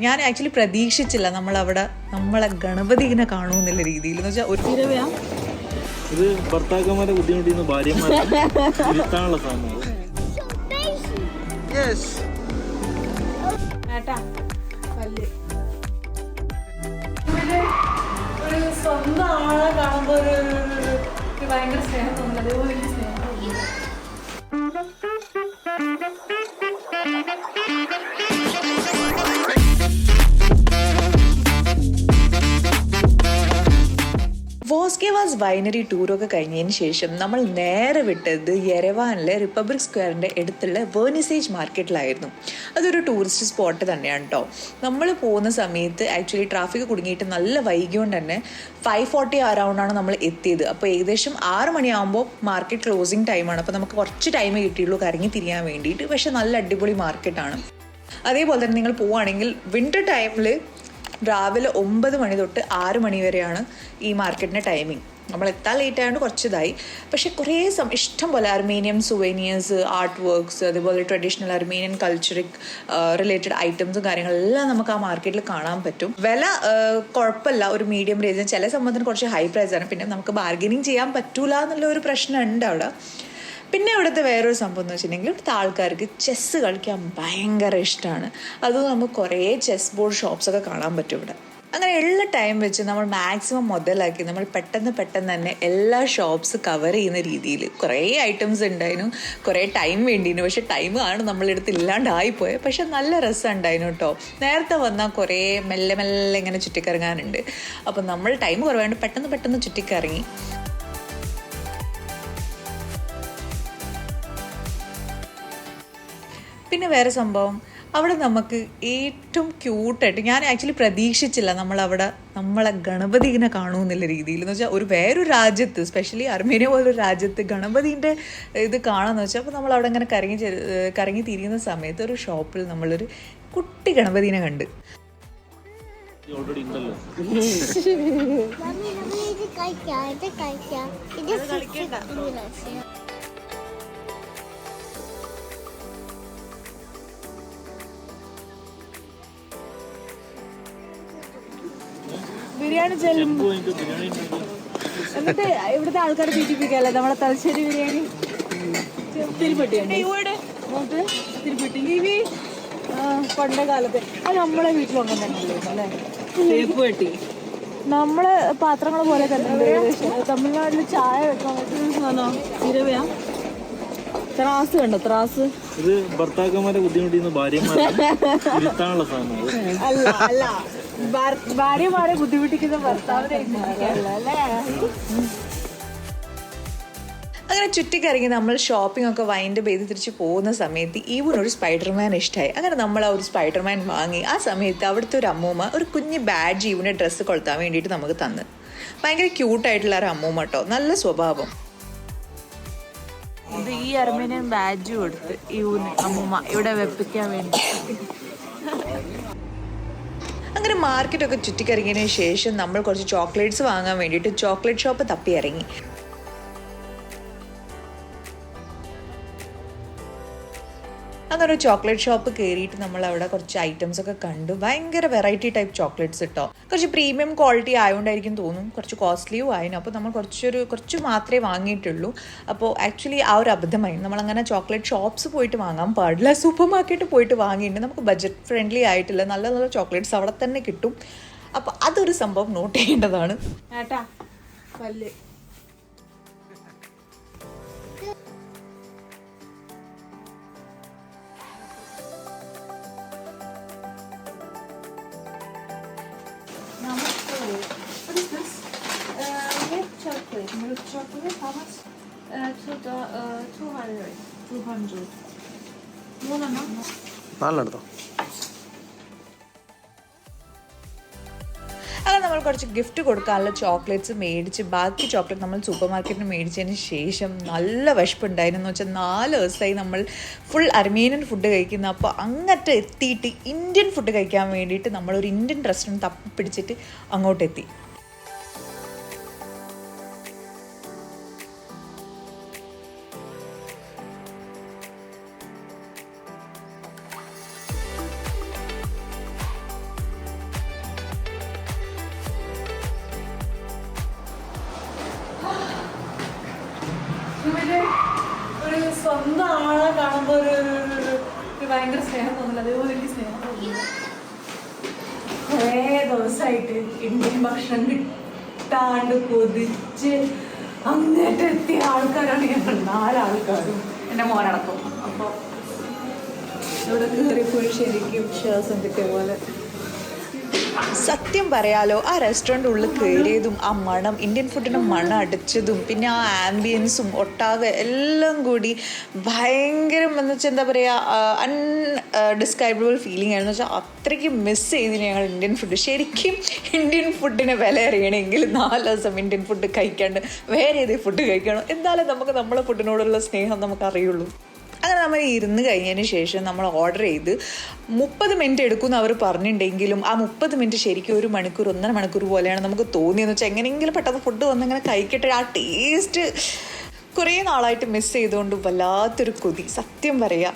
ഞാൻ ആക്ച്വലി പ്രതീക്ഷിച്ചില്ല നമ്മളെ ഗണപതിനെ കാണുമെന്നുള്ള രീതിയിൽ എന്ന് വെച്ചാൽ ഒരു ഇത് ഭർത്താക്കന്മാരെ ബുദ്ധിമുട്ടിന്ന് ഭാര്യമാരെ ഇരുത്താനുള്ള സാധനമാണ്. ഒരു സ്വന്തം ആളെ കാണുമ്പോൾ ഒരു ഭയങ്കര സ്നേഹം തോന്നില്ല. അതേപോലെ എനിക്ക് സ്നേഹം തോന്നില്ല. വോസ്കേവാസ് വൈനറി ടൂറൊക്കെ കഴിഞ്ഞതിന് ശേഷം നമ്മൾ നേരെ വിട്ടത് യെരവാനിലെ റിപ്പബ്ലിക് സ്ക്വയറിൻ്റെ അടുത്തുള്ള വേർണിസേജ് മാർക്കറ്റിലായിരുന്നു. അതൊരു ടൂറിസ്റ്റ് സ്പോട്ട് തന്നെയാണ് കേട്ടോ. നമ്മൾ പോകുന്ന സമയത്ത് ആക്ച്വലി ട്രാഫിക് കുടുങ്ങിയിട്ട് നല്ല വൈകിയോണ്ട് തന്നെ 5:40 അറൗണ്ടാണ് നമ്മൾ എത്തിയത്. അപ്പോൾ ഏകദേശം 6 മണിയാകുമ്പോൾ മാർക്കറ്റ് ക്ലോസിങ് ടൈമാണ്. അപ്പോൾ നമുക്ക് കുറച്ച് ടൈമേ കിട്ടിയുള്ളൂ കറങ്ങി തിരിയാൻ വേണ്ടിയിട്ട്. പക്ഷേ നല്ല അടിപൊളി മാർക്കറ്റാണ്. അതേപോലെ തന്നെ നിങ്ങൾ പോവുകയാണെങ്കിൽ വിൻ്റർ ടൈമിൽ രാവിലെ 9 മണി തൊട്ട് 6 മണി വരെയാണ് ഈ മാർക്കറ്റിൻ്റെ ടൈമിങ്. നമ്മൾ എത്താൻ ലേറ്റ് ആയതുകൊണ്ട് കുറച്ചതായി. പക്ഷേ കുറേ ഇഷ്ടം പോലെ അർമേനിയൻ സുവേനിയേഴ്സ്, ആർട്ട് വർക്ക്സ്, അതുപോലെ ട്രഡീഷണൽ അർമേനിയൻ കൾച്ചറിക് റിലേറ്റഡ് ഐറ്റംസും കാര്യങ്ങളെല്ലാം നമുക്ക് ആ മാർക്കറ്റിൽ കാണാൻ പറ്റും. വില കുഴപ്പമില്ല, ഒരു മീഡിയം റേഞ്ച്. ചില സംബന്ധത്തിന് കുറച്ച് ഹൈ പ്രൈസാണ്. പിന്നെ നമുക്ക് ബാർഗനിങ് ചെയ്യാൻ പറ്റൂല എന്നുള്ള ഒരു പ്രശ്നമുണ്ട് അവിടെ. പിന്നെ ഇവിടുത്തെ വേറൊരു സംഭവം എന്ന് വെച്ചിട്ടുണ്ടെങ്കിൽ ഇവിടുത്തെ ആൾക്കാർക്ക് ചെസ്സ് കളിക്കാൻ ഭയങ്കര ഇഷ്ടമാണ്. അതും നമുക്ക് കുറേ ചെസ് ബോർഡ് ഷോപ്സൊക്കെ കാണാൻ പറ്റും ഇവിടെ. അങ്ങനെ ഉള്ള ടൈം വെച്ച് നമ്മൾ മാക്സിമം മുതലാക്കി നമ്മൾ പെട്ടെന്ന് തന്നെ എല്ലാ ഷോപ്സ് കവർ ചെയ്യുന്ന രീതിയിൽ കുറേ ഐറ്റംസ് ഉണ്ടായിരുന്നു. കുറേ ടൈം വേണ്ടിയിരുന്നു. പക്ഷേ ടൈമാണ് നമ്മളെടുത്ത് ഇല്ലാണ്ടായിപ്പോയത്. പക്ഷെ നല്ല രസം ഉണ്ടായിരുന്നു കേട്ടോ. നേരത്തെ വന്നാൽ കുറേ മെല്ലെ ഇങ്ങനെ ചുറ്റിക്കറങ്ങാനുണ്ട്. അപ്പം നമ്മൾ ടൈം കുറവായതുകൊണ്ട് പെട്ടെന്ന് ചുറ്റിക്കറങ്ങി. പിന്നെ വേറെ സംഭവം, അവിടെ നമുക്ക് ഏറ്റവും ക്യൂട്ടായിട്ട്, ഞാൻ ആക്ച്വലി പ്രതീക്ഷിച്ചില്ല നമ്മളെ ഗണപതിനെ കാണുമെന്നുള്ള രീതിയിൽ. എന്ന് വെച്ചാൽ വേറൊരു രാജ്യത്ത്, സ്പെഷ്യലി അർമേനിയ പോലൊരു രാജ്യത്ത് ഗണപതിൻ്റെ ഇത് കാണാമെന്ന് വെച്ചാൽ, അപ്പോൾ നമ്മൾ അവിടെ അങ്ങനെ കറങ്ങി തിരിയുന്ന സമയത്ത് ഒരു ഷോപ്പിൽ നമ്മളൊരു കുട്ടി ഗണപതിനെ കണ്ട്. ബിരിയാണി ചെല്ലും എന്നിട്ട് ഇവിടുത്തെ ആൾക്കാരെ തീറ്റിപ്പിക്കല്ലേ നമ്മളെ തലശ്ശേരി ബിരിയാണി. തിരുപ്പട്ടി പണ്ട കാലത്ത് അത് നമ്മളെ വീട്ടിലും അങ്ങനെ തന്നെ അല്ലേ? തേപ്പുപെട്ടി നമ്മളെ പാത്രങ്ങൾ പോലെ തന്നെ. തമിഴ്നാട്ടിൽ ചായ വെക്കാൻ പറ്റുന്ന ഇരവയാ. ത്രാസ് കണ്ടോ? ത്രാസ് ഇത് ഭർത്താക്കന്മാരെ ബുദ്ധിമുട്ടിന്ന് ഭാര്യമാരെ ഇരുത്താനുള്ള സാധനമാണ്. അല്ല ഭാര്യമാരെ ബുദ്ധിമുട്ടിക്കുന്ന ഭർത്താവിനെ അല്ലേ? അങ്ങനെ ചുറ്റിക്കറങ്ങി നമ്മൾ ഷോപ്പിംഗ് ഒക്കെ വൈൻഡപ്പ് ചെയ്ത് തിരിച്ച് പോകുന്ന സമയത്ത് ഈവനൊരു സ്പൈഡർമാൻ ഇഷ്ടമായി. അങ്ങനെ നമ്മൾ ആ ഒരു സ്പൈഡർമാൻ വാങ്ങി. ആ സമയത്ത് അവിടുത്തെ ഒരു അമ്മൂമ്മ ഒരു കുഞ്ഞ് ബാഡ്ജ് ഈവനെ ഡ്രസ്സ് കൊളുത്താൻ വേണ്ടിയിട്ട് നമുക്ക് തന്ന്. ഭയങ്കര ക്യൂട്ടായിട്ടുള്ള ഒരു അമ്മൂമ്മ കേട്ടോ, നല്ല സ്വഭാവം. ഇത് ഈ അർമേനിയൻ ബാഡ്ജ് കൊടുത്ത് ഈവന് അമ്മൂമ്മ ഇവിടെ വെപ്പിക്കാൻ വേണ്ടി. അങ്ങനെ മാർക്കറ്റൊക്കെ ചുറ്റിക്കറങ്ങിയതിന് ശേഷം നമ്മൾ കുറച്ച് ചോക്ലേറ്റ്സ് വാങ്ങാൻ വേണ്ടിയിട്ട് ചോക്ലേറ്റ് ഷോപ്പ് തപ്പി ഇറങ്ങി. അങ്ങനെ ഒരു ചോക്ലേറ്റ് ഷോപ്പ് കയറിയിട്ട് നമ്മൾ അവിടെ കുറച്ച് ഐറ്റംസ് ഒക്കെ കണ്ടു. ഭയങ്കര വെറൈറ്റി ടൈപ്പ് ചോക്ലേറ്റ്സ് കിട്ടോ. കുറച്ച് പ്രീമിയം ക്വാളിറ്റി ആയതുകൊണ്ടായിരിക്കും തോന്നും കുറച്ച് കോസ്റ്റ്ലിയും ആയിരുന്നു. അപ്പോൾ നമ്മൾ കുറച്ച് മാത്രമേ വാങ്ങിയിട്ടുള്ളൂ. അപ്പോൾ ആക്ച്വലി ആ ഒരു അബദ്ധമായി. നമ്മളങ്ങനെ ചോക്ലേറ്റ് ഷോപ്സ് പോയിട്ട് വാങ്ങാൻ പാടില്ല, സൂപ്പർ മാർക്കറ്റിൽ പോയിട്ട് വാങ്ങിയിട്ടുണ്ട്. നമുക്ക് ബഡ്ജറ്റ് ഫ്രണ്ട്ലി ആയിട്ടുള്ള നല്ല ചോക്ലേറ്റ്സ് അവിടെ തന്നെ കിട്ടും. അപ്പോൾ അതൊരു സംഭവം നോട്ട് ചെയ്യേണ്ടതാണ്. ഏട്ടാ പല്ല് milk chocolate, how much? 200. മൂന്നെണ്ണം. നാലെടുത്തോ. അങ്ങനെ നമ്മൾ കുറച്ച് ഗിഫ്റ്റ് കൊടുക്കാനുള്ള ചോക്ലേറ്റ്സ് മേടിച്ച് ബാക്കി ചോക്ലേറ്റ് നമ്മൾ സൂപ്പർ മാർക്കറ്റിൽ മേടിച്ചതിന് ശേഷം നല്ല വിശപ്പുണ്ടായിരുന്നു. വെച്ചാൽ 4 ദിവസമായി നമ്മൾ ഫുൾ അർമേനിയൻ ഫുഡ് കഴിക്കുന്ന. അപ്പോൾ അങ്ങോട്ട് എത്തിയിട്ട് ഇന്ത്യൻ ഫുഡ് കഴിക്കാൻ വേണ്ടിയിട്ട് നമ്മളൊരു ഇന്ത്യൻ റെസ്റ്റോറൻറ്റ് തപ്പി പിടിച്ചിട്ട് അങ്ങോട്ടെത്തി. സ്വന്തം ആളെ കാണുമ്പോൾ ഒരു ഭയങ്കര സ്നേഹം തോന്നില്ല, അതേപോലെ എനിക്ക് സ്നേഹം തോന്നില്ല. കുറേ ദിവസമായിട്ട് ഇന്ത്യൻ ഭക്ഷണം കിട്ടാണ്ട് കൊതിച്ച് അങ്ങോട്ട് എത്തിയ ആൾക്കാരാണ് ഞങ്ങൾ 4 ആൾക്കാരും, എൻ്റെ മോനടക്കം. അപ്പോൾ ഇവിടെ കയറിപ്പോയി ശരിക്കും വിശ്വാസം കിട്ടിയ പോലെ. സത്യം പറയാലോ, ആ റെസ്റ്റോറൻറ്റ് ഉള്ളിൽ കയറിയതും ആ മണം, ഇന്ത്യൻ ഫുഡിൻ്റെ മണം അടിച്ചതും പിന്നെ ആ ആംബിയൻസും ഒട്ടാകെ എല്ലാം കൂടി ഭയങ്കരം എന്ന് വെച്ചാൽ എന്താ പറയുക, അൺഡിസ്ക്രൈബിൾ ഫീലിംഗ് ആയിരുന്നു. വെച്ചാൽ അത്രയ്ക്ക് മിസ് ചെയ്തിന് ഞങ്ങൾ ഇന്ത്യൻ ഫുഡ്. ശരിക്കും ഇന്ത്യൻ ഫുഡിന് വില അറിയണമെങ്കിൽ 4 ദിവസം ഇന്ത്യൻ ഫുഡ് കഴിക്കാണ്ട് വേറെ ഏത് ഫുഡ് കഴിക്കണം. എന്തായാലും നമുക്ക് നമ്മളെ ഫുഡിനോടുള്ള സ്നേഹം നമുക്കറിയുള്ളൂ. അങ്ങനെ നമ്മൾ ഇരുന്ന് കഴിഞ്ഞതിന് ശേഷം നമ്മൾ ഓർഡർ ചെയ്ത് 30 മിനിറ്റ് എടുക്കുമെന്ന് അവർ പറഞ്ഞിട്ടുണ്ടെങ്കിലും ആ 30 മിനിറ്റ് ശരിക്കും 1 മണിക്കൂർ 1.5 മണിക്കൂർ പോലെയാണ് നമുക്ക് തോന്നിയെന്ന് വെച്ചാൽ എങ്ങനെയെങ്കിലും പെട്ടെന്ന് ഫുഡ് വന്നിങ്ങനെ കഴിക്കട്ടെ. ആ ടേസ്റ്റ് കുറേ നാളായിട്ട് മിസ് ചെയ്തുകൊണ്ട് വല്ലാത്തൊരു കൊതി. സത്യം പറയുക,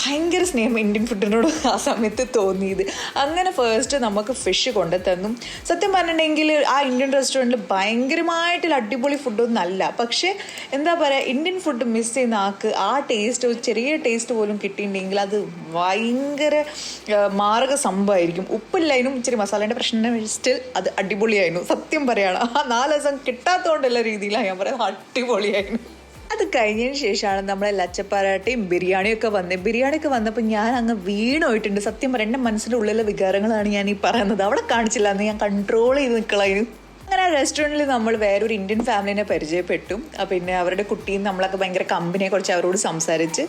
ഭയങ്കര സ്നേഹം ഇന്ത്യൻ ഫുഡിനോട് ആ സമയത്ത് തോന്നിയത്. അങ്ങനെ ഫസ്റ്റ് നമുക്ക് ഫിഷ് കൊണ്ടുതന്നു. സത്യം പറഞ്ഞിട്ടുണ്ടെങ്കിൽ ആ ഇന്ത്യൻ റെസ്റ്റോറൻറ്റിൽ ഭയങ്കരമായിട്ടുള്ള അടിപൊളി ഫുഡൊന്നും അല്ല, പക്ഷേ എന്താ പറയുക, ഇന്ത്യൻ ഫുഡ് മിസ് ചെയ്യുന്ന ആൾക്ക് ആ ടേസ്റ്റ്, ചെറിയ ടേസ്റ്റ് പോലും കിട്ടിയിട്ടുണ്ടെങ്കിൽ അത് ഭയങ്കര മാരക സംഭവമായിരിക്കും. ഉപ്പില്ലായിരുന്നു, ഇച്ചിരി മസാലേൻ്റെ പ്രശ്നം, സ്റ്റിൽ അത് അടിപൊളിയായിരുന്നു. സത്യം പറയുകയാണ്, ആ 4 ദിവസം കിട്ടാത്തതുകൊണ്ടുള്ള രീതിയിലാണ് ഞാൻ പറയുന്നത്, അടിപൊളിയായിരുന്നു. അത് കഴിഞ്ഞതിന് ശേഷമാണ് നമ്മളെ ലച്ചപ്പാരാട്ടയും ബിരിയാണിയൊക്കെ വന്നത്. ബിരിയാണിയൊക്കെ വന്നപ്പോൾ ഞാൻ അങ്ങ് വീണോയിട്ടുണ്ട്. സത്യം പറയാം, എൻ്റെ മനസ്സിൻ്റെ ഉള്ളിലെ വികാരങ്ങളാണ് ഞാൻ ഈ പറയുന്നത്. അവിടെ കാണിച്ചില്ല എന്ന് ഞാൻ കൺട്രോൾ ചെയ്ത് നിൽക്കളായിരുന്നു. അങ്ങനെ ആ റെസ്റ്റോറൻറ്റിൽ നമ്മൾ വേറൊരു ഇന്ത്യൻ ഫാമിലിനെ പരിചയപ്പെട്ടു. പിന്നെ അവരുടെ കുട്ടിയും നമ്മളൊക്കെ ഭയങ്കര കമ്പനിയെ കുറിച്ച് അവരോട് സംസാരിച്ച്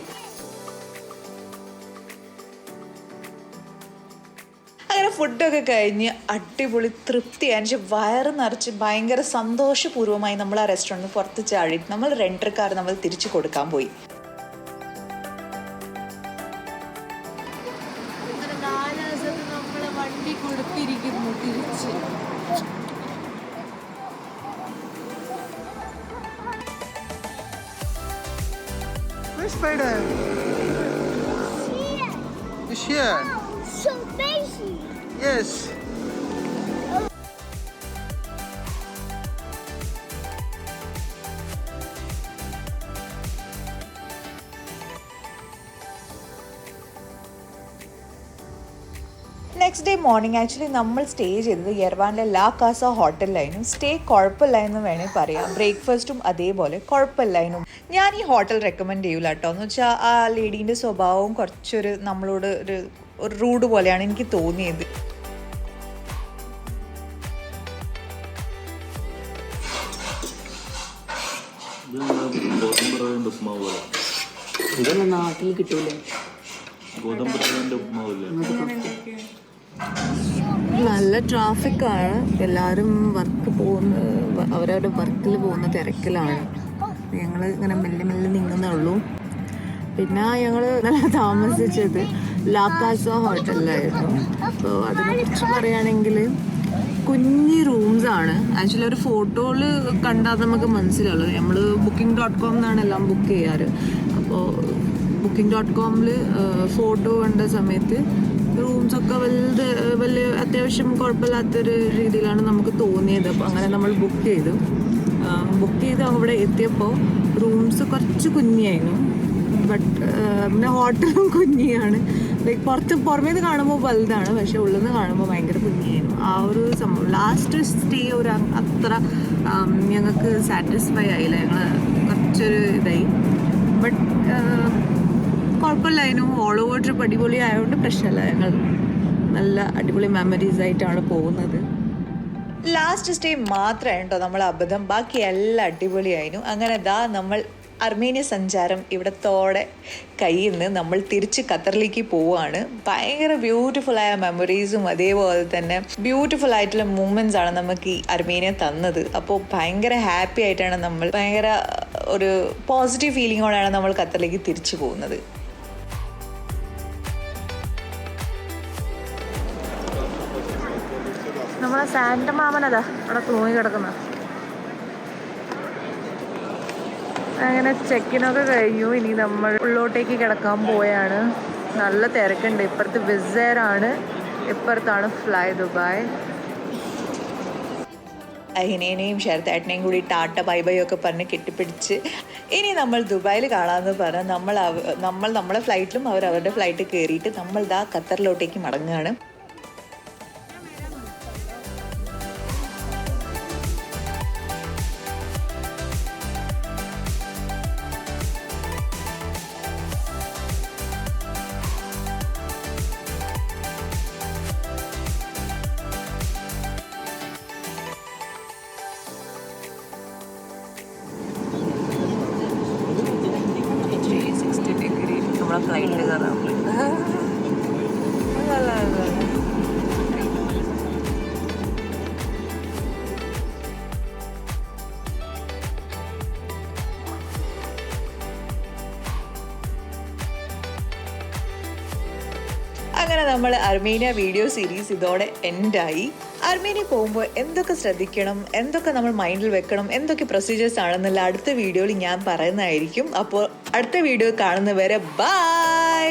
അങ്ങനെ ഫുഡൊക്കെ കഴിഞ്ഞ് അടിപൊളി തൃപ്തിയായി, വയറ് നിറച്ച് ഭയങ്കര സന്തോഷപൂർവ്വമായി നമ്മൾ ആ റെസ്റ്റോറൻറ്റിൽ പുറത്ത് ചാടി നമ്മൾ റെൻറ്റർക്കാർ നമ്മൾ തിരിച്ചു കൊടുക്കാൻ പോയി. വണ്ടി കൊടുത്തിരിക്കുന്നു തിരിച്ച്. Where's Spider? Is here? So busy. Yes. Next day morning actually നമ്മൾ സ്റ്റേ ചെയ്തത് യെർവാനിലെ ലാ കാസ ഹോട്ടലിലായിരുന്നു. സ്റ്റേ കുഴപ്പമില്ലായെന്ന് വേണമെങ്കിൽ പറയാം. ബ്രേക്ക്ഫാസ്റ്റും അതേപോലെ കുഴപ്പമില്ലായിരുന്നു. ഞാൻ ഈ ഹോട്ടൽ റെക്കമെൻഡ് ചെയ്യൂല കേട്ടോ. എന്ന് വെച്ചാൽ ആ ലേഡീൻ്റെ സ്വഭാവവും കുറച്ചൊരു നമ്മളോട് ഒരു റൂഡ് പോലെയാണ് എനിക്ക് തോന്നിയത്. ഇതൊന്നും നാട്ടിൽ കിട്ടൂലേ? നല്ല ട്രാഫിക്കാണ്, എല്ലാവരും വർക്ക് പോകുന്ന അവരവരുടെ വർക്കിൽ പോകുന്ന തിരക്കിലാണ്. ഞങ്ങൾ ഇങ്ങനെ മെല്ലെ മെല്ലെ നീങ്ങുന്നേ ഉള്ളൂ. പിന്നെ ഞങ്ങൾ നല്ല താമസിച്ചത് ലാ കാസ ഹോട്ടലിലായിരുന്നു. അപ്പോൾ അതിനെക്കുറിച്ച് പറയുകയാണെങ്കിൽ കുഞ്ഞി റൂംസാണ്. ആക്ച്വലി ഒരു ഫോട്ടോയിൽ കണ്ടാൽ നമുക്ക് മനസ്സിലാവുള്ളൂ. നമ്മൾ booking.com എന്നാണ് എല്ലാം ബുക്ക് ചെയ്യാറ്. അപ്പോൾ booking.comൽ ഫോട്ടോ കണ്ട സമയത്ത് റൂംസൊക്കെ വലിയ അത്യാവശ്യം കുഴപ്പമില്ലാത്തൊരു രീതിയിലാണ് നമുക്ക് തോന്നിയത്. അപ്പോൾ അങ്ങനെ നമ്മൾ ബുക്ക് ചെയ്ത് അവിടെ എത്തിയപ്പോൾ റൂംസ് കുറച്ച് കുഞ്ഞിയായിരുന്നു. ബട്ട് പിന്നെ ഹോട്ടലും കുഞ്ഞിയാണ്. ലൈക്ക് പുറമേ നിന്ന് കാണുമ്പോൾ വലുതാണ്, പക്ഷെ ഉള്ളിൽ നിന്ന് കാണുമ്പോൾ ഭയങ്കര കുഞ്ഞിയായിരുന്നു. ആ ഒരു സംഭവം ലാസ്റ്റ് സ്റ്റേ ഒരു അത്ര ഞങ്ങൾക്ക് സാറ്റിസ്ഫൈ ആയില്ല. ഞങ്ങൾ കുറച്ചൊരു ഇതായി. ബട്ട് കുഴപ്പമില്ലായിരുന്നു. ഓൾ ഓവർ ട്രിപ്പ് അടിപൊളി ആയതുകൊണ്ട് പ്രശ്നമില്ല. ഞങ്ങൾ നല്ല അടിപൊളി മെമ്മറീസ് ആയിട്ടാണ് പോകുന്നത്. ലാസ്റ്റ് സ്റ്റേ മാത്രമാണ് കേട്ടോ നമ്മൾ അബദ്ധം, ബാക്കി എല്ലാം അടിപൊളിയായിരുന്നു. അങ്ങനെ നമ്മൾ അർമേനിയ സഞ്ചാരം ഇവിടത്തോടെ കയ്യിൽ നിന്ന് നമ്മൾ തിരിച്ച് ഖത്തറിലേക്ക് പോവുകയാണ്. ഭയങ്കര ബ്യൂട്ടിഫുള്ളായ മെമ്മറീസും അതേപോലെ തന്നെ ബ്യൂട്ടിഫുൾ ആയിട്ടുള്ള മൂമെൻറ്റ്സ് ആണ് നമുക്ക് ഈ അർമേനിയ തന്നത്. അപ്പോൾ ഭയങ്കര ഹാപ്പി ആയിട്ടാണ് നമ്മൾ, ഭയങ്കര ഒരു പോസിറ്റീവ് ഫീലിങ്ങോടെയാണ് നമ്മൾ ഖത്തറിലേക്ക് തിരിച്ചു പോകുന്നത്. നമ്മളെ സാന്റ മാമനതാ അവിടെ തൂങ്ങി കിടക്കുന്ന. അങ്ങനെ ചെക്കിനൊക്കെ കഴിഞ്ഞു. ഇനി നമ്മൾ ഉള്ളോട്ടേക്ക് കിടക്കാൻ പോയാണ്. നല്ല തിരക്കുണ്ട്. ഇപ്പുറത്ത് വിസേറാണ്, ഇപ്പുറത്താണ് ഫ്ലൈ ദുബായ്. അഹിനേനെയും ശരത്തേട്ടനെയും കൂടി ടാറ്റ ബൈ ബൈ ഒക്കെ പറഞ്ഞ് കെട്ടിപ്പിടിച്ച് ഇനി നമ്മൾ ദുബായിൽ കാണാമെന്ന് പറഞ്ഞാൽ നമ്മൾ നമ്മളെ ഫ്ലൈറ്റിലും അവർ അവരുടെ ഫ്ലൈറ്റ് കയറിയിട്ട് നമ്മൾ ദാ ഖത്തറിലോട്ടേക്ക് മടങ്ങുകയാണ്. നമ്മളെ ഫ്ലൈറ്റിൽ കയറാൻ അങ്ങനെ നമ്മൾ അർമേനിയ വീഡിയോ സീരീസ് ഇതോടെ എൻഡായി. അർമേനിയ പോകുമ്പോൾ എന്തൊക്കെ ശ്രദ്ധിക്കണം, എന്തൊക്കെ നമ്മൾ മൈൻഡിൽ വെക്കണം, എന്തൊക്കെ പ്രൊസീജിയേഴ്സ് ആണെന്നുള്ള അടുത്ത വീഡിയോയിൽ ഞാൻ പറയുന്നതായിരിക്കും. അപ്പോൾ അടുത്ത വീഡിയോ കാണുന്നവരെ ബൈ.